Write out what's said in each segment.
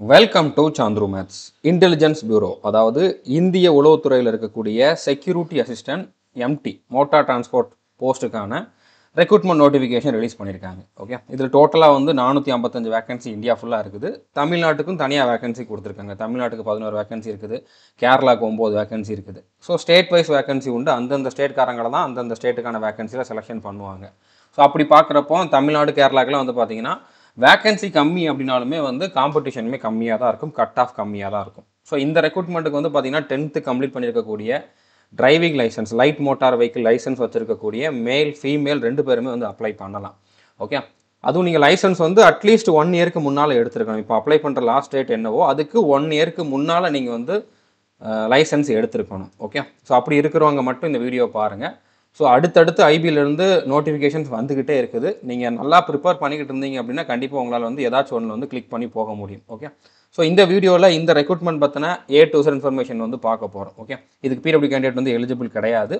Welcome to Chandru maths. Intelligence bureau, அதாவது இந்திய உளவுத்துறையில் இருக்கக்கூடிய security assistant MT motor transport போஸ்ட்டுக்கான ரெக்ரூட்மெண்ட் நோட்டிஃபிகேஷன் ரிலீஸ் பண்ணியிருக்காங்க. ஓகே, இதில் டோட்டலாக வந்து 455 வேகன்சி இந்தியா ஃபுல்லாக இருக்குது. தமிழ்நாட்டுக்கும் தனியாக வேகன்சி கொடுத்துருக்காங்க. தமிழ்நாட்டுக்கு 11 வேகன்சி இருக்குது, கேரளாவுக்கு 9 வேகன்சி இருக்குது. ஸோ ஸ்டேட் வைஸ் வேகன்சி உண்டு. அந்தந்த ஸ்டேட்காரங்களை தான் அந்தந்த ஸ்டேட்டுக்கான வேகன்சியில் செலெக்ஷன் பண்ணுவாங்க. ஸோ அப்படி பார்க்குறப்போ தமிழ்நாடு கேரளாக்கெல்லாம் வந்து பார்த்தீங்கன்னா வேகன்சி கம்மி அப்படின்னாலுமே வந்து காம்படிஷனுமே கம்மியாக தான் இருக்கும், கட் ஆஃப் கம்மியாக தான் இருக்கும். ஸோ இந்த ரெக்ரூட்மெண்ட்டுக்கு வந்து பார்த்தீங்கன்னா 10th கம்ப்ளீட் பண்ணியிருக்கக்கூடிய driving licence, light motor vehicle licence வச்சுருக்கக்கூடிய மேல் ஃபீமேல் 2 பேருமே வந்து அப்ளை பண்ணலாம். ஓகே, அதுவும் நீங்கள் லைசன்ஸ் வந்து அட்லீஸ்ட் 1 இயருக்கு முன்னால் எடுத்துருக்கணும். இப்போ அப்ளை பண்ணுற லாஸ்ட் டேட் என்னவோ அதுக்கு 1 இயருக்கு முன்னால் நீங்கள் வந்து லைசன்ஸ் எடுத்துருக்கணும். ஓகே, ஸோ அப்படி இருக்கிறவங்க மட்டும் இந்த வீடியோ பாருங்கள். ஸோ அடுத்தடுத்து ஐபியிலேருந்து நோட்டிஃபிகேஷன்ஸ் வந்துக்கிட்டே இருக்குது. நீங்கள் நல்லா ப்ரிப்பேர் பண்ணிக்கிட்டு இருந்தீங்க அப்படின்னா கண்டிப்பாக உங்களால் வந்து ஏதாச்சும் ஒன்று வந்து கிளிக் பண்ணி போக முடியும். ஓகே, ஸோ இந்த வீடியோவில் இந்த ரெக்ரூட்மெண்ட் பற்றின A to Z இன்ஃபர்மேஷன் வந்து பார்க்க போகிறோம். ஓகே, இதுக்கு பிடபிள்யூ கேண்டிடேட் வந்து எலிஜிபிள் கிடையாது.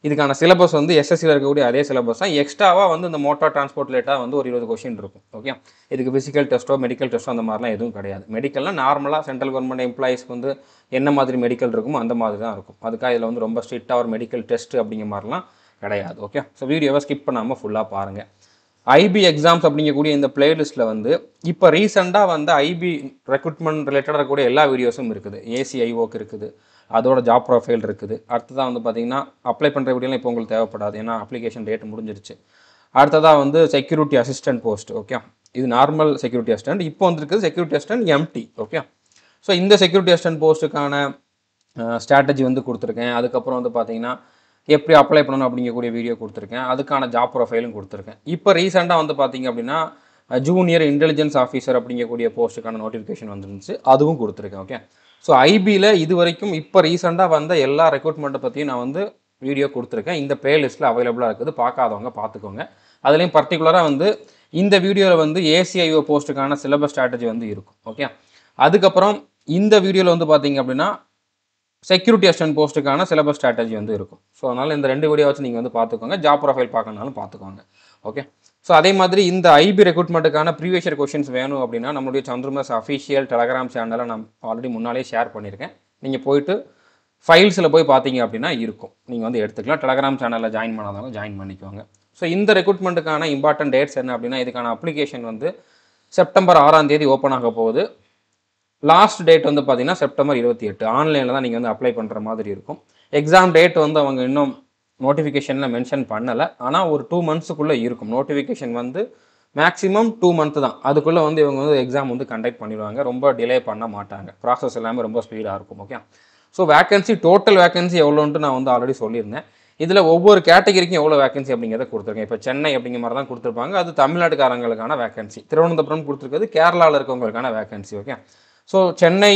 இதுக்கான சிலபஸ் வந்து எஸ்எஸ்சியில் இருக்கக்கூடிய அதே சிலபஸ் தான். எக்ஸ்ட்ராவாக வந்து இந்த மோட்டார் டிரான்ஸ்போர்ட் ரிலேட்டாக வந்து ஒரு 20 கொஸ்டின் இருக்கும். ஓகே, இதுக்கு ஃபிசிக்கல் டெஸ்ட்டோ மெடிக்கல் டெஸ்ட்டோ அந்த மாதிரிலாம் எதுவும் கிடையாது. மெடிக்கல்னால் நார்மலாக சென்ட்ரல் கவர்மெண்ட் எம்ப்ளாயிஸ்க்கு வந்து என்ன மாதிரி மெடிக்கல் இருக்குமோ அந்த மாதிரி தான் இருக்கும். அதுக்காக இதில் வந்து ரொம்ப ஸ்ட்ரிக்டாக ஒரு மெடிக்கல் டெஸ்ட் அப்படிங்கிற மாதிரிலாம் கிடையாது. ஓகே, ஸோ வீடியோவை ஸ்கிப் பண்ணாமல் ஃபுல்லாக பாருங்கள். ஐபி எக்ஸாம்ஸ் அப்படிங்கக்கூடிய இந்த பிளேலிஸ்ட்டில் வந்து இப்போ ரீசெண்டாக வந்து ஐபி ரெக்ரூட்மெண்ட் ரிலேட்டடாக இருக்கக்கூடிய எல்லா வீடியோஸும் இருக்குது. ஏசிஐஓக்கு இருக்குது, அதோட ஜாப் ப்ரொஃபைல் இருக்குது. அடுத்ததாக வந்து பார்த்தீங்கன்னா அப்ளை பண்ணுற வீடியோலாம் இப்போ உங்களுக்கு தேவைப்படாது, ஏன்னா அப்ளிகேஷன் டேட் முடிஞ்சிருச்சு. அடுத்ததாக வந்து செக்யூரிட்டி அசிஸ்டன்ட் போஸ்ட். ஓகே, இது நார்மல் செக்யூரிட்டி அசிஸ்டன்ட். இப்போ வந்துருக்குது security assistant MT. Okay, so இந்த செக்யூரிட்டி அசிஸ்டன்ட் போஸ்ட்டுக்கான ஸ்ட்ராட்டஜி வந்து கொடுத்துருக்கேன். அதுக்கப்புறம் வந்து பார்த்தீங்கன்னா எப்படி அப்ளை பண்ணணும் அப்படிங்கக்கூடிய வீடியோ கொடுத்துருக்கேன். அதுக்கான ஜாப் ப்ரொஃபைலும் கொடுத்துருக்கேன். இப்போ ரீசெண்டாக வந்து பார்த்தீங்க அப்படின்னா ஜூனியர் இன்டெலிஜென்ஸ் ஆஃபீஸர் அப்படிங்கக்கூடிய போஸ்ட்டுக்கான நோட்டிஃபிகேஷன் வந்துருந்துச்சு, அதுவும் கொடுத்துருக்கேன். ஓகே, ஸோ ஐபியில் இது வரைக்கும் இப்போ ரீசெண்டாக வந்த எல்லா ரெக்ரூட்மெண்ட்டை பற்றியும் நான் வந்து வீடியோ கொடுத்துருக்கேன். இந்த பிளேலிஸ்ட்டில் அவைலபிளாக இருக்குது, பார்க்காதவங்க பார்த்துக்கோங்க. அதுலேயும் பர்டிகுலராக வந்து இந்த வீடியோவில் வந்து ஏசிஐஓ போஸ்ட்டுக்கான சிலபஸ் ஸ்ட்ராட்டஜி வந்து இருக்கும். ஓகே, அதுக்கப்புறம் இந்த வீடியோவில் வந்து பார்த்தீங்க அப்படின்னா செக்யூரிட்டி அசிஸ்டன்ட் போஸ்ட்டுக்கான சிலபஸ் ஸ்ட்ராட்டஜி வந்து இருக்கும். ஸோ அதனால் இந்த 2 வீடியோ வச்சு நீங்கள் வந்து பார்த்துக்கோங்க. ஜாப் ப்ரொஃபைல் பார்க்கணுனாலும் பார்த்துக்கோங்க. ஓகே, ஸோ அதே மாதிரி இந்த ஐபி ரெக்ரூட்மெண்ட்டுக்கான ப்ரீவியஸ் இயர் கொஸ்டின்ஸ் வேணும் அப்படின்னா நம்மளுடைய சாந்த்ரு மேத்ஸ் அஃபிஷியல் டெலகிராம் சேனலில் நான் ஆல்ரெடி முன்னாலே ஷேர் பண்ணியிருக்கேன். நீங்கள் போயிட்டு ஃபைல்ஸில் போய் பார்த்தீங்க அப்படின்னா இருக்கும், நீங்கள் வந்து எடுத்துக்கலாம். டெலகிராம் சேனலில் ஜாயின் பண்ணாதவங்க ஜாயின் பண்ணிக்கோங்க. ஸோ இந்த ரெக்ரூட்மெண்ட்டுக்கான இம்பார்ட்டன்ட் டேட்ஸ் என்ன அப்படின்னா இதுக்கான அப்ளிகேஷன் வந்து செப்டம்பர் 6ஆம் தேதி ஓப்பன் ஆக போகுது. லாஸ்ட் டேட் வந்து பார்த்தீங்கன்னா செப்டம்பர் 28. ஆன்லைனில் தான் நீங்கள் வந்து அப்ளை பண்ணுற மாதிரி இருக்கும். எக்ஸாம் டேட் வந்து அவங்க இன்னும் நோட்டிஃபிகேஷனில் மென்ஷன் பண்ணலை, ஆனால் ஒரு 2 மந்த்ஸுக்குள்ளே இருக்கும். நோட்டிஃபிகேஷன் வந்து மேக்ஸிமம் 2 மந்த் தான். அதுக்குள்ளே வந்து இவங்க வந்து எக்ஸாம் வந்து கண்டக்ட் பண்ணிடுவாங்க. ரொம்ப டிலே பண்ண மாட்டாங்க. ப்ராசஸ் எல்லாமே ரொம்ப ஸ்பீடாக இருக்கும். Okay, so vacancy total vacancy எவ்வளோன்ட்டு நான் வந்து ஆல்ரெடி சொல்லியிருந்தேன். இதில் ஒவ்வொரு கேட்டகரிக்கும் எவ்வளோ வேகன்சி அப்படிங்கிறத கொடுத்துருக்கேன். இப்போ சென்னை அப்படிங்கிற மாதிரி தான் கொடுத்துருப்பாங்க, அது தமிழ்நாட்டுக்காரங்களுக்கான வேகன்சி. திருவனந்தபுரம் கொடுத்துருக்கிறது கேரளாவில் இருக்கவங்களுக்கான வேகன்சி. ஓகே, ஸோ சென்னை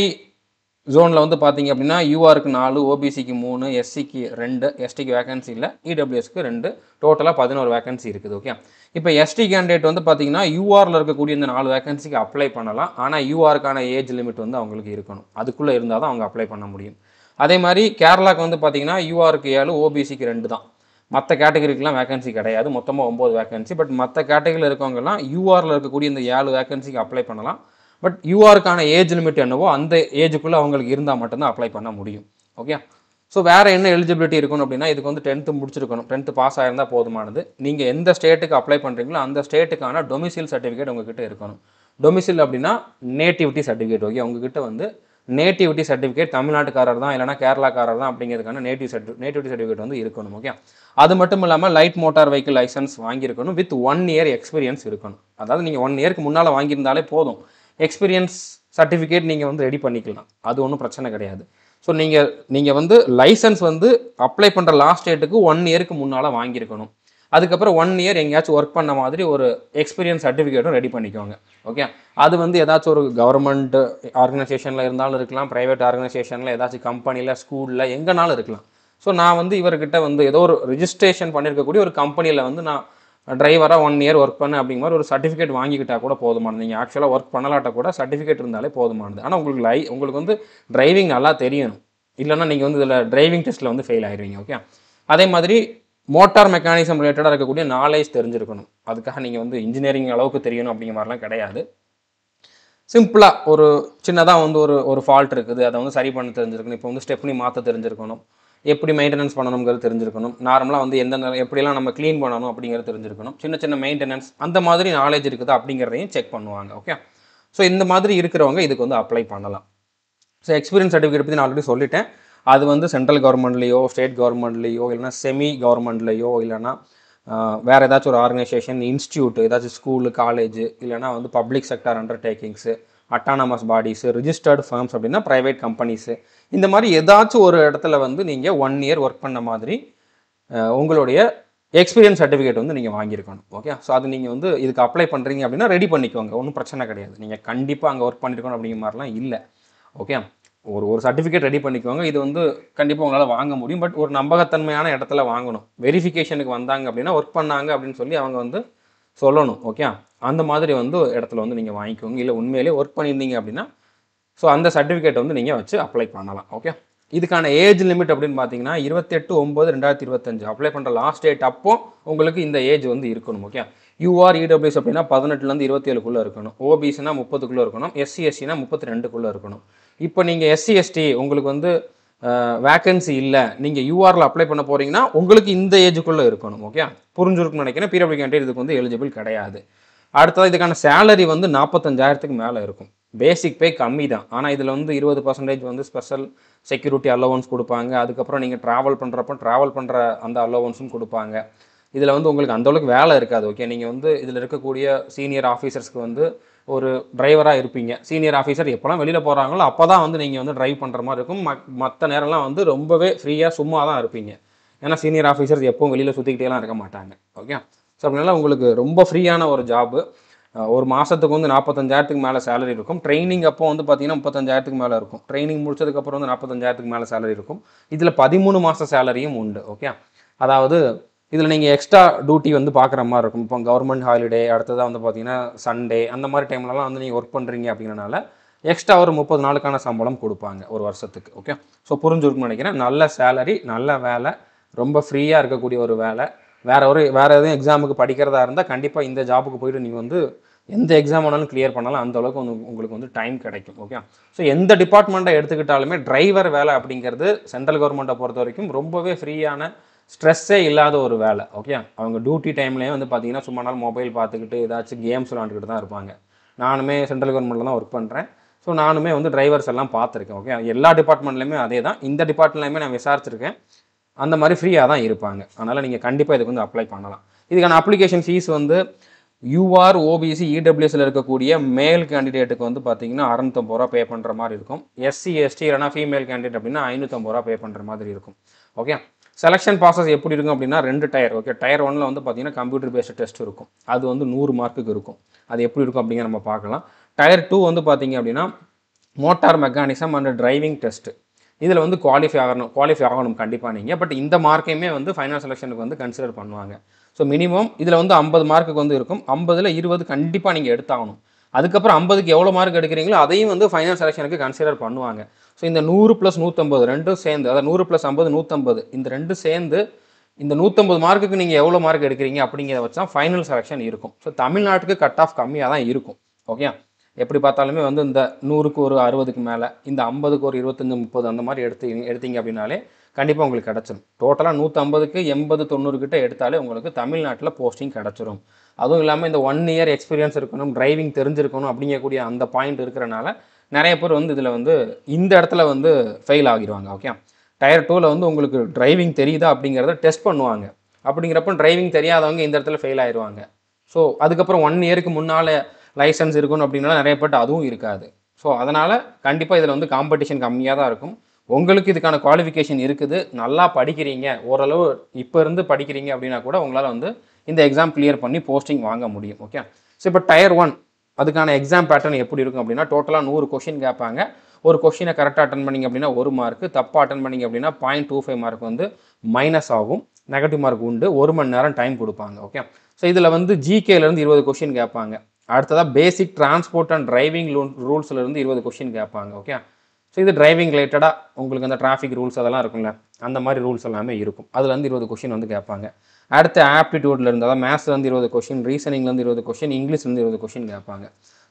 ஜோனில் வந்து பார்த்தீங்க அப்படின்னா யூஆருக்கு 4, ஓபிசிக்கு 3, எஸ்சிக்கு 2, எஸ்டிக்கு வேகன்சி இல்லை, இடபிள்யூஎஸ்க்கு 2, டோட்டலாக 11 வேகன்சி இருக்குது. ஓகே, இப்போ எஸ்டி கேண்டிடேட் வந்து பார்த்தீங்கன்னா யூஆரில் இருக்கக்கூடிய இந்த 4 வேகன்சிக்கு அப்ளை பண்ணலாம். ஆனால் யூஆருக்கான ஏஜ் லிமிட் வந்து அவங்களுக்கு இருக்கணும், அதுக்குள்ளே இருந்தால் தான் அவங்க அப்ளை பண்ண முடியும். அதே மாதிரி கேரளாவுக்கு வந்து பார்த்தீங்கன்னா யூஆருக்கு 7, ஓபிசிக்கு 2 தான். மற்ற கேட்டகரிக்கெலாம் வேகன்சி கிடையாது. மொத்தமாக 9 வேகன்சி. பட் மற்ற கேட்டகரியில் இருக்கவங்கலாம் யூஆரில் இருக்கக்கூடிய இந்த 7 வேகன்சிக்கு அப்ளை பண்ணலாம். பட் யூஆருக்கான ஏஜ் லிமிட் என்னவோ அந்த ஏஜுக்குள்ளே அவங்களுக்கு இருந்தால் மட்டும்தான் அப்ளை பண்ண முடியும். ஓகே, ஸோ வேறு என்ன எலிஜிபிலிட்டி இருக்கணும் அப்படின்னா இதுக்கு வந்து 10th முடிச்சிருக்கணும். 10th பாஸ் ஆகிருந்தால் போதுமானது. நீங்கள் எந்த ஸ்டேட்டுக்கு அப்ளை பண்ணுறீங்களோ அந்த ஸ்டேட்டுக்கான டொமிசில் சர்டிஃபிகேட் உங்ககிட்ட இருக்கணும். டொமிசில் அப்படின்னா நேட்டிவிட்டி சர்டிஃபிகேட். ஓகே, உங்ககிட்ட வந்து நேட்டிவிட்டி சர்டிஃபிகேட் தமிழ்நாட்டுக்காரர் தான் இல்லைனா கேரளாக்காரர் தான் அப்படிங்கிறதுக்கான நேட்டிவிட்டி சர்டிஃபிகேட் வந்து இருக்கணும். ஓகே, அது மட்டும் இல்லாமல் லைட் மோட்டார் வெஹிக்கிள் லைசன்ஸ் வாங்கியிருக்கணும் வித் 1 இயர் எக்ஸ்பீரியன்ஸ் இருக்கணும். அதாவது நீங்கள் 1 இயருக்கு முன்னால் வாங்கியிருந்தாலே போதும். எக்ஸ்பீரியன்ஸ் சர்டிஃபிகேட் நீங்கள் வந்து ரெடி பண்ணிக்கலாம், அது ஒன்றும் பிரச்சனை கிடையாது. ஸோ நீங்கள் வந்து லைசன்ஸ் வந்து அப்ளை பண்ணுற லாஸ்ட் டேட்டுக்கு 1 இயருக்கு முன்னால் வாங்கியிருக்கணும். அதுக்கப்புறம் 1 இயர் எங்கேயாச்சும் ஒர்க் பண்ண மாதிரி ஒரு எக்ஸ்பீரியன்ஸ் சர்டிஃபிகேட்டும் ரெடி பண்ணிக்கோங்க. ஓகே, அது வந்து ஏதாச்சும் ஒரு கவர்மெண்ட் ஆர்கனைசேஷனில் இருந்தாலும் இருக்கலாம், ப்ரைவேட் ஆர்கனைசேஷனில் ஏதாச்சும் கம்பெனியில், ஸ்கூலில், எங்கேனாலும் இருக்கலாம். ஸோ நான் வந்து இவர்கிட்ட வந்து ஏதோ ஒரு ரிஜிஸ்ட்ரேஷன் பண்ணியிருக்கக்கூடிய ஒரு கம்பெனியில் வந்து நான் டிரைவராக 1 இயர் ஒர்க் பண்ண அப்படிங்கிற மாதிரி ஒரு சர்டிஃபிகேட் வாங்கிக்கிட்டால் கூட போதுமானது. நீங்கள் ஆக்சுவலாக ஒர்க் பண்ணலாட்ட கூட சர்டிஃபிகேட் இருந்தாலே போதுமானது. ஆனால் உங்களுக்கு வந்து டிரைவிங் நல்லா தெரியணும், இல்லைன்னா நீங்கள் வந்து இதில் டிரைவிங் டெஸ்ட்டில் வந்து ஃபெயில் ஆகிடுவீங்க. ஓகே, அதே மாதிரி மோட்டார் மெக்கானிசம் ரிலேட்டடாக இருக்கக்கூடிய நாலேஜ் தெரிஞ்சிருக்கணும். அதுக்காக நீங்கள் வந்து இன்ஜினியரிங் அளவுக்கு தெரியணும் அப்படிங்கிற மாதிரிலாம் கிடையாது. சிம்பிளாக ஒரு சின்னதாக வந்து ஒரு ஃபால்ட் இருக்குது, அதை வந்து சரி பண்ண தெரிஞ்சிருக்கணும். இப்போ வந்து ஸ்டெப்னி மாற்ற தெரிஞ்சிருக்கணும், எப்படி மெயின்டெனன்ஸ் பண்ணணுங்கிறது தெரிஞ்சிருக்கணும், நார்மலாக வந்து எந்தெந்த எப்படிலாம் நம்ம க்ளீன் பண்ணணும் அப்படிங்கிறது தெரிஞ்சிருக்கணும், சின்ன சின்ன மெயின்டெனன்ஸ் அந்த மாதிரி நாலேஜ் இருக்குது அப்படிங்கிறதையும் செக் பண்ணுவாங்க. ஓகே, ஸோ இந்த மாதிரி இருக்கிறவங்க இதுக்கு வந்து அப்ளை பண்ணலாம். ஸோ எக்ஸ்பீரியன்ஸ் சர்டிஃபிகேட் பற்றி நான் ஆல்ரெடி சொல்லிட்டேன். அது வந்து சென்ட்ரல் கவர்மெண்ட்லேயோ ஸ்டேட் கவர்மெண்ட்லேயோ இல்லைனா செமி கவர்மெண்ட்லேயோ இல்லைனா வேறு ஏதாச்சும் ஒரு ஆர்கனைசேஷன் இன்ஸ்டியூட் ஏதாச்சும் ஸ்கூலு காலேஜ் இல்லைனா வந்து public sector undertakings autonomous bodies registered firms அப்படின்னா ப்ரைவேட் கம்பெனிஸு இந்த மாதிரி ஏதாச்சும் ஒரு இடத்துல வந்து நீங்கள் 1 இயர் ஒர்க் பண்ண மாதிரி உங்களுடைய எக்ஸ்பீரியன்ஸ் சர்டிஃபிகேட் வந்து நீங்கள் வாங்கியிருக்கணும். ஓகே, ஸோ அது நீங்கள் வந்து இதுக்கு அப்ளை பண்ணுறீங்க அப்படின்னா ரெடி பண்ணிக்கோங்க, ஒன்றும் பிரச்சனை கிடையாது. நீங்கள் கண்டிப்பாக அங்கே ஒர்க் பண்ணியிருக்கணும் அப்படிங்கிற மாதிரிலாம் இல்லை. ஓகே, ஒரு சர்டிஃபிகேட் ரெடி பண்ணிக்கோங்க. இது வந்து கண்டிப்பாக உங்களால் வாங்க முடியும். பட் ஒரு நம்பகத்தன்மையான இடத்துல வாங்கணும். வெரிஃபிகேஷனுக்கு வந்தாங்க அப்படின்னா ஒர்க் பண்ணாங்க அப்படின்னு சொல்லி அவங்க வந்து சொல்லணும். ஓகே, அந்த மாதிரி வந்து இடத்துல வந்து நீங்கள் வாங்கிக்கோங்க. இல்லை உண்மையிலே ஒர்க் பண்ணியிருந்தீங்க அப்படின்னா ஸோ அந்த சர்டிஃபிகேட் வந்து நீங்கள் வச்சு அப்ளை பண்ணலாம். ஓகே, இதுக்கான ஏஜ் லிமிட் அப்படின்னு பார்த்தீங்கன்னா 28/9/2025 அப்ளை பண்ணுற லாஸ்ட் டேட் அப்போ உங்களுக்கு இந்த ஏஜ் வந்து இருக்கணும். ஓகே, யூஆர் இடபிள்யூஎஸ் அப்படின்னா 18லேருந்து 27க்குள்ளே இருக்கணும், ஓபிசினா 30க்குள்ளே இருக்கணும், எஸ்சி எஸ்சினா 32க்குள்ளே இருக்கணும். இப்போ நீங்கள் எஸ்சி எஸ்டி உங்களுக்கு வந்து வேக்கன்சி இல்லை, நீங்கள் யூஆரில் அப்ளை பண்ண போகிறீங்கன்னா உங்களுக்கு இந்த ஏஜுக்குள்ளே இருக்கணும். ஓகே, புரிஞ்சுருக்குன்னு நினைக்கிறேன். பிடபிள்யூ கேண்டிடேட் இதுக்கு வந்து எலிஜிபிள் கிடையாது. அடுத்தது இதுக்கான சேலரி வந்து 45,000க்கு மேலே இருக்கும். பேசிக் பே கம்மி தான், ஆனால் இதில் வந்து 20% வந்து ஸ்பெஷல் செக்யூரிட்டி அலோவன்ஸ் கொடுப்பாங்க. அதுக்கப்புறம் நீங்கள் ட்ராவல் பண்ணுற அந்த அலோவன்ஸும் கொடுப்பாங்க. இதில் வந்து உங்களுக்கு அந்தளவுக்கு வேலை இருக்காது. ஓகே, நீங்கள் வந்து இதில் இருக்கக்கூடிய சீனியர் ஆஃபீஸர்ஸ்க்கு வந்து ஒரு டிரைவராக இருப்பீங்க. சீனியர் ஆஃபீஸர் எப்போலாம் வெளியில் போகிறாங்களோ அப்போ தான் வந்து நீங்கள் வந்து ட்ரைவ் பண்ணுற மாதிரி இருக்கும். மற்ற நேரம்லாம் வந்து ரொம்பவே ஃப்ரீயாக சும்மா தான் இருப்பீங்க. ஏன்னா சீனியர் ஆஃபீஸர்ஸ் எப்பவும் வெளியில் சுற்றிக்கிட்டேலாம் இருக்க மாட்டாங்க. ஓகே, ஸோ அப்படினால உங்களுக்கு ரொம்ப ஃப்ரீயான ஒரு ஜாபு. ஒரு மாதத்துக்கு வந்து 45,000க்கு மேலே சேலரி இருக்கும். ட்ரைனிங் அப்போ வந்து பார்த்தீங்கன்னா 35,000க்கு மேலே இருக்கும். ட்ரைனிங் முடிச்சதுக்கப்புறம் வந்து 45,000க்கு மேலே சேலரி இருக்கும். இதில் 13 மாத சேலரியும் உண்டு. ஓகே, அதாவது இதில் நீங்கள் எக்ஸ்ட்ரா டியூட்டி வந்து பார்க்குற மாதிரி இருக்கும். இப்போ கவர்மெண்ட் ஹாலிடே அடுத்ததாக வந்து பார்த்தீங்கன்னா சண்டே அந்த மாதிரி டைம்லலாம் வந்து நீங்கள் ஒர்க் பண்ணுறீங்க அப்படிங்கிறனால எக்ஸ்ட்ரா ஒரு 30 நாளுக்கான சம்பளம் கொடுப்பாங்க ஒரு வருஷத்துக்கு. ஓகே, ஸோ புரிஞ்சுருக்குன்னு நினைக்கிறேன். நல்ல சேலரி, நல்ல வேலை, ரொம்ப ஃப்ரீயாக இருக்கக்கூடிய ஒரு வேலை. வேறு எதுவும் எக்ஸாமுக்கு படிக்கிறதா இருந்தால் கண்டிப்பாக இந்த ஜாபுக்கு போய்ட்டு நீங்கள் வந்து எந்த எக்ஸாம் வேணாலும் கிளியர் பண்ணலாம். அந்த அளவுக்கு வந்து உங்களுக்கு வந்து டைம் கிடைக்கும். ஓகே, ஸோ எந்த டிபார்ட்மெண்ட்டை எடுத்துக்கிட்டாலுமே டிரைவர் வேலை அப்படிங்கிறது சென்ட்ரல் கவர்மெண்ட்டை பொறுத்த வரைக்கும் ரொம்பவே ஃப்ரீயான ஸ்ட்ரெஸ்ஸே இல்லாத ஒரு வேலை. ஓகே, அவங்க டியூட்டி டைம்லேயே வந்து பார்த்தீங்கன்னா சும்மா நாள் மொபைல் பார்த்துக்கிட்டு ஏதாச்சும் கேம்ஸ் விளாண்டுக்கிட்டு தான் இருப்பாங்க. நானுமே சென்ட்ரல் கவர்மெண்ட்டில் தான் ஒர்க் பண்ணுறேன். ஸோ நானுமே வந்து டிரைவர்ஸ் எல்லாம் பார்த்துருக்கேன். ஓகே, எல்லா டிபார்ட்மெண்ட்லேயுமே அதே தான். இந்த டிபார்ட்மெண்ட்லேயுமே நான் விசாரிச்சிருக்கேன். அந்த மாதிரி ஃப்ரீயாக தான் இருப்பாங்க. அதனால் நீங்கள் கண்டிப்பாக இதுக்கு வந்து அப்ளை பண்ணலாம். இதுக்கான அப்ளிகேஷன் ஃபீஸ் வந்து யூஆர் ஓபிசி இடபிள்யூஎஸ்ல இருக்கக்கூடிய மேல் கேண்டிடேட்டுக்கு வந்து பார்த்தீங்கன்னா 650 ரூபா பே பண்ணுற மாதிரி இருக்கும். எஸ்சி எஸ்டி இல்லைனா ஃபீமேல் கேண்டிடேட் அப்படின்னா 550 ரூபா பே பண்ணுற மாதிரி இருக்கும். ஓகே, செலெக்ஷன் ப்ராசஸ் எப்படி இருக்கும் அப்படின்னா 2 டயர். ஓகே, டயர் 1ல் வந்து பார்த்தீங்கன்னா கம்ப்யூட்டர் பேஸ்டு டெஸ்ட் இருக்கும். அது வந்து 100 மார்க்குக்கு இருக்கும். அது எப்படி இருக்கும் அப்படிங்கிற நம்ம பார்க்கலாம். டயர் 2 வந்து பார்த்தீங்க அப்படின்னா motor mechanism and driving test. இதில் வந்து குவாலிஃபை ஆகணும் கண்டிப்பாக நீங்கள். பட் இந்த மார்க்கையுமே வந்து ஃபைனல் செலெக்ஷனுக்கு வந்து கன்சிடர் பண்ணுவாங்க. ஸோ மினிமம் இதில் வந்து 50 மார்க்குக்கு வந்து இருக்கும். 50ல் 20 கண்டிப்பாக நீங்கள் எடுத்தாகணும். அதுக்கப்புறம் 50க்கு எவ்வளோ மார்க் எடுக்கிறீங்களோ அதையும் வந்து ஃபைனல் செலெக்ஷனுக்கு கன்சிடர் பண்ணுவாங்க. ஸோ இந்த 100 + 150 ரெண்டும் சேர்ந்து, அதாவது 100 + 50 150, இந்த ரெண்டும் சேர்ந்து இந்த 150 மார்க்குக்கு நீங்கள் எவ்வளோ மார்க் எடுக்கிறீங்க அப்படிங்கிறத வச்சு தான் ஃபைனல் செலெக்ஷன் இருக்கும். ஸோ தமிழ்நாட்டுக்கு கட் ஆஃப் கம்மியாக தான் இருக்கும். ஓகே, எப்படி பார்த்தாலுமே வந்து இந்த 100க்கு ஒரு 60க்கு மேலே, இந்த 50க்கு ஒரு 25 30 அந்த மாதிரி எடுத்தீங்க அப்படின்னாலே கண்டிப்பாக உங்களுக்கு கிடச்சிரும். டோட்டலாக 150க்கு 80 90 கிட்ட எடுத்தாலே உங்களுக்கு தமிழ்நாட்டில் போஸ்டிங் கிடச்சிரும். அதுவும் இல்லாமல் இந்த 1 இயர் எக்ஸ்பீரியன்ஸ் இருக்கணும், டிரைவிங் தெரிஞ்சிருக்கணும் அப்படிங்கக்கூடிய அந்த பாயிண்ட் இருக்கிறனால நிறைய பேர் வந்து இதில் வந்து இந்த இடத்துல வந்து ஃபெயில் ஆகிடுவாங்க. ஓகே, டயர் 2ல் வந்து உங்களுக்கு டிரைவிங் தெரியுதா அப்படிங்கிறத டெஸ்ட் பண்ணுவாங்க. அப்படிங்கிறப்ப டிரைவிங் தெரியாதவங்க இந்த இடத்துல ஃபெயில் ஆயிடுவாங்க. ஸோ அதுக்கப்புறம் 1 இயருக்கு முன்னால் லைசன்ஸ் இருக்கணும் அப்படின்னால நிறைய பேர்ட்டு அதுவும் இருக்காது. ஸோ அதனால் கண்டிப்பாக இதில் வந்து காம்படிஷன் கம்மியாக தான் இருக்கும். உங்களுக்கு இதுக்கான குவாலிஃபிகேஷன் இருக்குது, நல்லா படிக்கிறீங்க, ஓரளவு இப்போ இருந்து படிக்கிறீங்க அப்படின்னா கூட உங்களால் வந்து இந்த எக்ஸாம் கிளியர் பண்ணி போஸ்டிங் வாங்க முடியும். ஓகே, ஸோ இப்போ டயர் 1 அதுக்கான எக்ஸாம் பேட்டர்ன் எப்படி இருக்கும் அப்படின்னா டோட்டலாக 100 கொஷின் கேட்பாங்க. ஒரு கொஷினை கரெக்டாக அட்டன் பண்ணிங்க அப்படின்னா 1 மார்க்கு, தப்பாக அட்டன் பண்ணிங்க அப்படின்னா 0.25 மார்க் வந்து மைனஸ் ஆகும். நெகட்டிவ் மார்க் உண்டு. 1 மணி நேரம் டைம் கொடுப்பாங்க. ஓகே, ஸோ இதில் வந்து ஜிகேலேருந்து 20 கொஷின் கேட்பாங்க. அடுத்ததாக பேசிக் டிரான்ஸ்போர்ட் அண்ட் டிரைவிங் ரூல்ஸ்லேருந்து 20 கொஷின் கேட்பாங்க. ஓகே, ஸோ இது டிரைவிங் ரிலேட்டடாக உங்களுக்கு அந்த டிராஃபிக் ரூல்ஸ் அதெல்லாம் இருக்கும்ல, அந்த மாதிரி ரூல்ஸ் எல்லாமே இருக்கும். அதுலேருந்து 20 கொஷின் வந்து கேட்பாங்க. அடுத்து ஆப்டிடியூட்லேருந்து, அதாவது மேத்ஸ்லேருந்து 20 கொஷின், ரீசனிங்லேருந்து 20 கொஷின், இங்கிலீஷ்லேருந்து 20 கொஷின் கேட்பாங்க.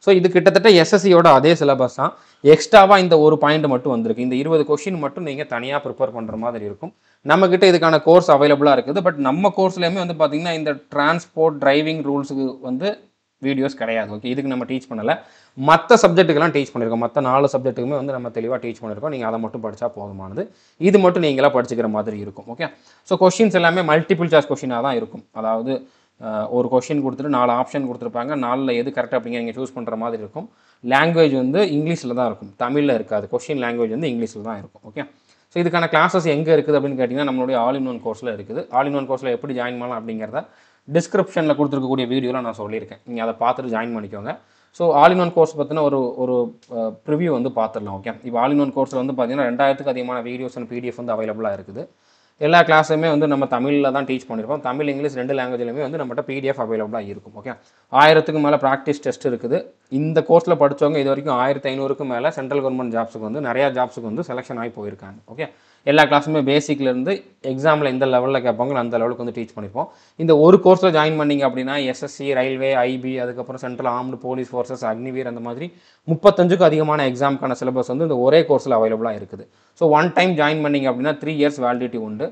ஸோ இது கிட்டத்தட்ட எஸ்எஸ்சியோட அதே சிலபஸ் தான். எக்ஸ்ட்ராவாக இந்த ஒரு பாயிண்ட் மட்டும் வந்திருக்கு. இந்த 20 கொஷின் மட்டும் நீங்கள் தனியாக ப்ரிப்பேர் பண்ணுற மாதிரி இருக்கும். நம்மக்கிட்ட இதுக்கான கோர்ஸ் அவைலபிளாக இருக்குது. பட் நம்ம கோர்ஸ்லேயுமே வந்து பார்த்திங்கன்னா இந்த டிரான்ஸ்போர்ட் டிரைவிங் ரூல்ஸுக்கு வந்து வீடியோஸ் கிடையாது. ஓகே, இதுக்கு நம்ம டீச் பண்ணலை. மற்ற சப்ஜெக்ட்டுக்கெல்லாம் டீச் பண்ணியிருக்கோம். மற்ற 4 சப்ஜெக்ட்டுக்குமே வந்து நம்ம தெளிவாக டீச் பண்ணியிருக்கோம். நீங்கள் அதை மட்டும் படித்தா போதுமானது. இது மட்டும் நீங்களாக படிச்சுக்கிற மாதிரி இருக்கும். ஓகே, ஸோ கொஷின்ஸ் எல்லாமே மல்டிபிள் சாய்ஸ் கொஷினாக தான் இருக்கும். அதாவது ஒரு கொஷின் கொடுத்துட்டு 4 ஆப்ஷன் கொடுத்துருப்பாங்க. 4ல் எது கரெக்ட் அப்படிங்க நீங்கள் சூஸ் பண்ணுற மாதிரி இருக்கும். லாங்குவேஜ் வந்து இங்கிலீஷில் தான் இருக்கும், தமிழில் இருக்காது. கொஷின் லாங்குவேஜ் வந்து இங்கிலீஷில் தான் இருக்கும். ஓகே, ஸோ இதுக்கான கிளாஸஸ் எங்கே இருக்குது அப்படின்னு கேட்டிங்கன்னா நம்மளுடைய ஆல் இன் ஒன் கோர்ஸில் இருக்குது. ஆல் இன் ஒன் கோர்ஸில் எப்படி ஜாயின் பண்ணலாம் அப்படிங்கிறத டிஸ்கிரிப்ஷனில் கொடுத்துருக்கக்கூடிய வீடியோவில் நான் சொல்லியிருக்கேன். நீங்கள் அதை பார்த்துட்டு ஜாயின் பண்ணிக்கோங்க. So all in one course பற்றின ஒரு ப்ரிவ்யூ வந்து பார்த்துடலாம். ஓகே, இப்போ ஆல் இன் ஒன் கோர்ஸில் வந்து பார்த்தீங்கன்னா 2000க்கு அதிகமான வீடியோஸ் அண்ட் பிடிஎஃப் வந்து அவைலபிளாக இருக்குது. எல்லா கிளாஸுமே வந்து நம்ம தமிழில் தான் டீச் பண்ணியிருப்போம். தமிழ், இங்கிலீஷ் 2 லாங்குவேஜ்லையுமே வந்து நம்மகிட்ட பிடிஎஃப் அவைலபிளாக இருக்கும். ஓகே, 1000க்கு மேலே ப்ராக்டிஸ் டெஸ்ட் இருக்குது. இந்த கோர்ஸில் படித்தவங்க இது வரைக்கும் 1500க்கும் மேலே சென்ட்ரல் கவர்மெண்ட் ஜாப்ஸுக்கு வந்து நிறையா ஜாப்ஸுக்கு வந்து செலெக்ஷன் ஆகி போயிருக்காங்க. ஓகே, எல்லா கிளாஸுமே பேசிக்லேருந்து எக்ஸாமில் எந்த லெவலில் கேட்பாங்க அந்த லெவலுக்கு வந்து டீச் பண்ணியிருப்போம். இந்த ஒரு கோர்ஸில் ஜாயின் பண்ணிங்க அப்படின்னா எஸ்எஸ்சி, ரயில்வே, ஐபி, அதுக்கப்புறம் central armed police forces, Agniveer, அந்த மாதிரி 35க்கும் அதிகமான எக்ஸாமுக்கான சிலபஸ் வந்து இந்த ஒரே கோர்ஸில் அவைலபிளாக இருக்குது. ஸோ ஒன் டைம் ஜாயின் பண்ணிங்க அப்படின்னா 3 இயர்ஸ் வேலிடிட்டி உண்டு.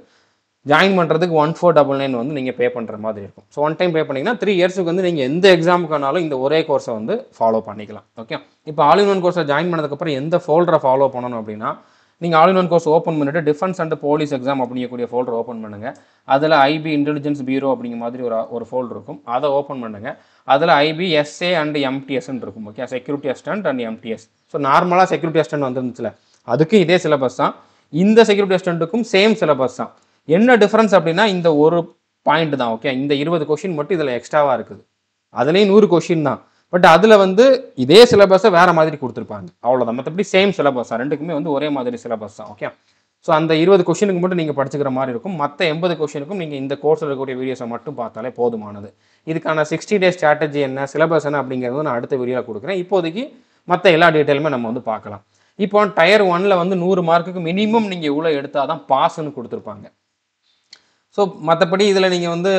ஜாயின் பண்ணுறதுக்கு 1499 வந்து நீங்கள் பே பண்ணுற மாதிரி இருக்கும். ஸோ ஒன் டைம் பே பண்ணிங்கன்னா 3 இயர்ஸுக்கு வந்து நீங்கள் எந்த எக்ஸாமுக்கானாலும் இந்த ஒரே கோர்ஸை வந்து ஃபாலோ பண்ணிக்கலாம். ஓகே, இப்போ ஆல் இன் ஒன் கோர்ஸை ஜாயின் பண்ணதுக்கப்புறம் எந்த ஃபோல்டரை ஃபாலோ பண்ணணும் அப்படின்னா நீங்கள் all in one course open பண்ணிவிட்டு டிஃபென்ஸ் அண்ட் போலீஸ் எக்ஸாம் அப்படிங்கக்கூடிய ஃபோல்டர் ஓப்பன் பண்ணுங்கள். அதில் ஐபி இன்டெலிஜென்ஸ் பியூரோ அப்படிங்கிற மாதிரி ஒரு ஃபோல்டர் இருக்கும். அதை ஓப்பன் பண்ணுங்கள். அதில் ஐபி எஸ்ஏ அண்ட் எம்டிஎஸ்ன்னு இருக்கும். Okay, security assistant and MTS. So நார்மலாக செக்யூரிட்டி அசிஸ்டன்ட் வந்துருந்துச்சுல, அதுக்கு இதே சிலபஸ் தான். இந்த செக்யூரிட்டி அசிஸ்டண்ட்டுக்கும் சேம் சிலபஸ் தான். என்ன டிஃப்ரென்ஸ் அப்படின்னா இந்த ஒரு பாயிண்ட் தான். ஓகே, இந்த 20 கொஷின் மட்டும் இதில் எக்ஸ்ட்ராவாக இருக்குது. அதுலேயும் 100 கொஷின் தான். பட் அதில் வந்து இதே சிலபஸை வேறு மாதிரி கொடுத்துருப்பாங்க, அவ்வளோதான். மற்றபடி சேம் சிலபஸ் தான். ரெண்டுக்குமே வந்து ஒரே மாதிரி சிலபஸ் தான். ஓகே, ஸோ அந்த 20 கொஷினுக்கு மட்டும் நீங்கள் படிச்சுக்கிற மாதிரி இருக்கும். மற்ற 80 கொஷினுக்கும் நீங்கள் இந்த கோர்ஸில் இருக்கக்கூடிய வீடியோஸை மட்டும் பார்த்தாலே போதுமானது. இதுக்கான 60 டேஸ் ஸ்ட்ராட்டஜி என்ன, சிலபஸ் என்ன அப்படிங்கிறது நான் அடுத்த வீடியோவில் கொடுக்குறேன். இப்போதைக்கு மற்ற எல்லா டீட்டெயிலுமே நம்ம வந்து பார்க்கலாம். இப்போ டயர் 1ல் வந்து 100 மார்க்குக்கு மினிமம் நீங்கள் இவ்வளோ எடுத்தால் தான் பாஸ்ன்னு கொடுத்துருப்பாங்க. ஸோ மற்றபடி இதில் நீங்கள் வந்து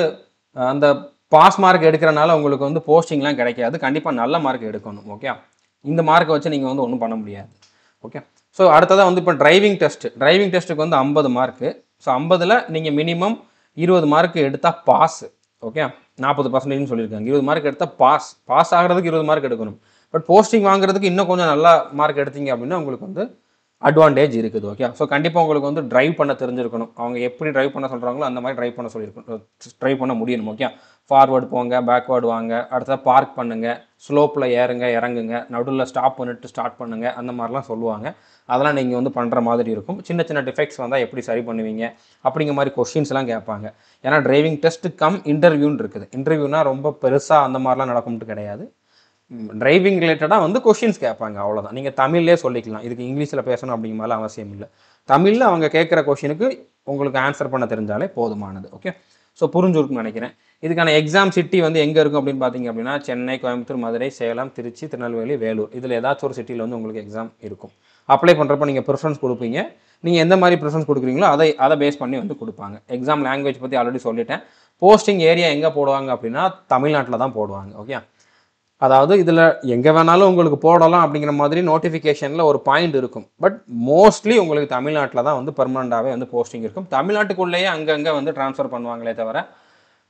அந்த பாஸ் மார்க் எடுக்கிறனால உங்களுக்கு வந்து போஸ்டிங்லாம் கிடைக்காது. கண்டிப்பாக நல்ல மார்க் எடுக்கணும். ஓகே, இந்த மார்க்கை வச்சு நீங்கள் வந்து ஒன்றும் பண்ண முடியாது. ஓகே, ஸோ அடுத்ததாக வந்து இப்போ டிரைவிங் டெஸ்ட்டுக்கு வந்து 50 மார்க்கு. ஸோ 50ல் நீங்கள் மினிமம் 20 மார்க் எடுத்தால் பாஸ். ஓகே, 40% சொல்லியிருக்காங்க. 20 மார்க் எடுத்தால் பாஸ் ஆகிறதுக்கு 20 மார்க் எடுக்கணும். பட் போஸ்டிங் வாங்குறதுக்கு இன்னும் கொஞ்சம் நல்லா மார்க் எடுத்தீங்க அப்படின்னா உங்களுக்கு வந்து அட்வான்டேஜ் இருக்குது. ஓகே, ஸோ கண்டிப்பாக உங்களுக்கு வந்து ட்ரைவ் பண்ண தெரிஞ்சிருக்கணும். அவங்க எப்படி ட்ரைவ் பண்ண சொல்கிறாங்களோ அந்த மாதிரி ட்ரைவ் பண்ண சொல்லியிருக்கணும், ட்ரைவ் பண்ண முடியணும். ஓகே, ஃபார்வர்டு போங்க, பேக்வேர்டு வாங்க, அடுத்தது பார்க் பண்ணுங்கள், ஸ்லோப்பில் ஏறுங்க, இறங்குங்க, நடுவில் ஸ்டாப் பண்ணிட்டு ஸ்டார்ட் பண்ணுங்கள், அந்த மாதிரிலாம் சொல்லுவாங்க. அதெல்லாம் நீங்கள் வந்து பண்ணுற மாதிரி இருக்கும். சின்ன சின்ன டிஃபெக்ட்ஸ் வந்தால் எப்படி சரி பண்ணுவீங்க அப்படிங்கிற மாதிரி கொஷின்ஸ்லாம் கேட்பாங்க. ஏன்னா டிரைவிங் டெஸ்ட் கம் இன்டர்வியூன்னு இருக்குது. இன்டர்வியூனா ரொம்ப பெருசாக அந்த மாதிரிலாம் நடக்கும்ட்டு கிடையாது. டிரைவிங் ரிலேட்டடாக வந்து கொஷின்ஸ் கேட்பாங்க, அவ்வளோதான். நீங்கள் தமிழ்லேயே சொல்லிக்கலாம், இதுக்கு இங்கிலீஷில் பேசணும் அப்படிங்கிற மாதிரி அவசியம் இல்லை. தமிழில் அவங்க கேட்குற கொஷினுக்கு உங்களுக்கு ஆன்சர் பண்ண தெரிஞ்சாலே போதுமானது. ஓகே, ஸோ புரிஞ்சுருக்குன்னு நினைக்கிறேன். இதுக்கான எக்ஸாம் சிட்டி வந்து எங்கே இருக்கும் அப்படின்னு பார்த்தீங்க அப்படின்னா சென்னை, கோயம்புத்தூர், மதுரை, சேலம், திருச்சி, திருநெல்வேலி, வேலூர், இதில் ஏதாச்சும் ஒரு சிட்டியில் வந்து உங்களுக்கு எக்ஸாம் இருக்கும். அப்ளை பண்ணுறப்ப நீங்கள் ப்ரிஃபரன்ஸ் கொடுப்பீங்க. நீங்கள் எந்த மாதிரி ப்ரிஃபரன்ஸ் கொடுக்குறீங்களோ அதை பேஸ் பண்ணி வந்து கொடுப்பாங்க. எக்ஸாம் லாங்குவேஜ் பற்றி ஆல்ரெடி சொல்லிட்டேன். போஸ்டிங் ஏரியா எங்கே போடுவாங்க அப்படின்னா தமிழ்நாட்டில் தான் போடுவாங்க. ஓகே, அதாவது இதில் எங்கே வேணாலும் உங்களுக்கு போடலாம் அப்படிங்கிற மாதிரி நோட்டிஃபிகேஷனில் ஒரு பாயிண்ட் இருக்கும். பட் மோஸ்ட்லி உங்களுக்கு தமிழ்நாட்டில் தான் வந்து பெர்மனண்டாகவே வந்து போஸ்டிங் இருக்கும். தமிழ்நாட்டுக்குள்ளேயே அங்கங்கே வந்து ட்ரான்ஸ்ஃபர் பண்ணுவாங்களே தவிர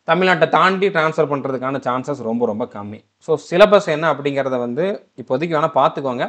தமிழ்நாட்டை தாண்டி ட்ரான்ஸ்ஃபர் பண்ணுறதுக்கான சான்சஸ் ரொம்ப ரொம்ப கம்மி. ஸோ சிலபஸ் என்ன அப்படிங்கிறத வந்து இப்போதைக்கு வேணால் பார்த்துக்கோங்க.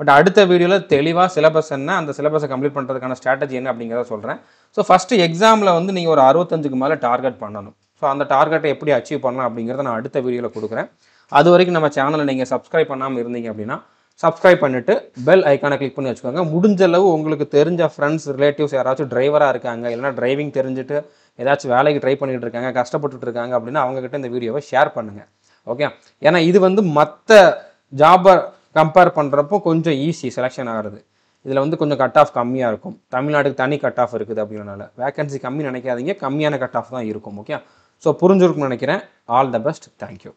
பட் அடுத்த வீடியோவில் தெளிவாக சிலபஸ் என்ன, அந்த சிலபஸை கம்ப்ளீட் பண்ணுறதுக்கான ஸ்ட்ராட்டஜி என்ன அப்படிங்கிறத சொல்கிறேன். ஸோ ஃபஸ்ட்டு எக்ஸாமில் வந்து நீங்கள் ஒரு 65க்கு மேலே டார்கெட் பண்ணணும். ஸோ அந்த டார்கெட்டை எப்படி அச்சீவ் பண்ணலாம் அப்படிங்கிறத நான் அடுத்த வீடியோவில் கொடுக்குறேன். அது வரைக்கும் நம்ம சேனலை நீங்கள் சப்ஸ்கிரைப் பண்ணாமல் இருந்தீங்க அப்படின்னா சப்ஸ்கிரைப் பண்ணிவிட்டு பெல் ஐக்கானை கிளிக் பண்ணி வச்சுக்கோங்க. முடிஞ்ச அளவு உங்களுக்கு தெரிஞ்ச ஃப்ரெண்ட்ஸ், ரிலேட்டிவ்ஸ் யாராச்சும் டிரைவராக இருக்காங்க, இல்லைனா டிரைவிங் தெரிஞ்சுட்டு ஏதாச்சும் வேலைக்கு ட்ரை பண்ணிகிட்டு இருக்காங்க, கஷ்டப்பட்டுட்டு இருக்காங்க அப்படின்னா அவங்ககிட்ட இந்த வீடியோவை ஷேர் பண்ணுங்கள். ஓகே, ஏன்னா இது வந்து மற்ற ஜாபை கம்பேர் பண்ணுறப்போ கொஞ்சம் ஈஸி செலெக்ஷன் ஆகிறது. இதில் வந்து கொஞ்சம் கட் ஆஃப் கம்மியாக இருக்கும். தமிழ்நாட்டுக்கு தனி கட் ஆஃப் இருக்குது அப்படின்றனால வேகன்சி கம்மி நினைக்காதீங்க, கம்மியான கட் ஆஃப் தான் இருக்கும். ஓகே, ஸோ புரிஞ்சிருக்குன்னு நினைக்கிறேன். All the best, thank you.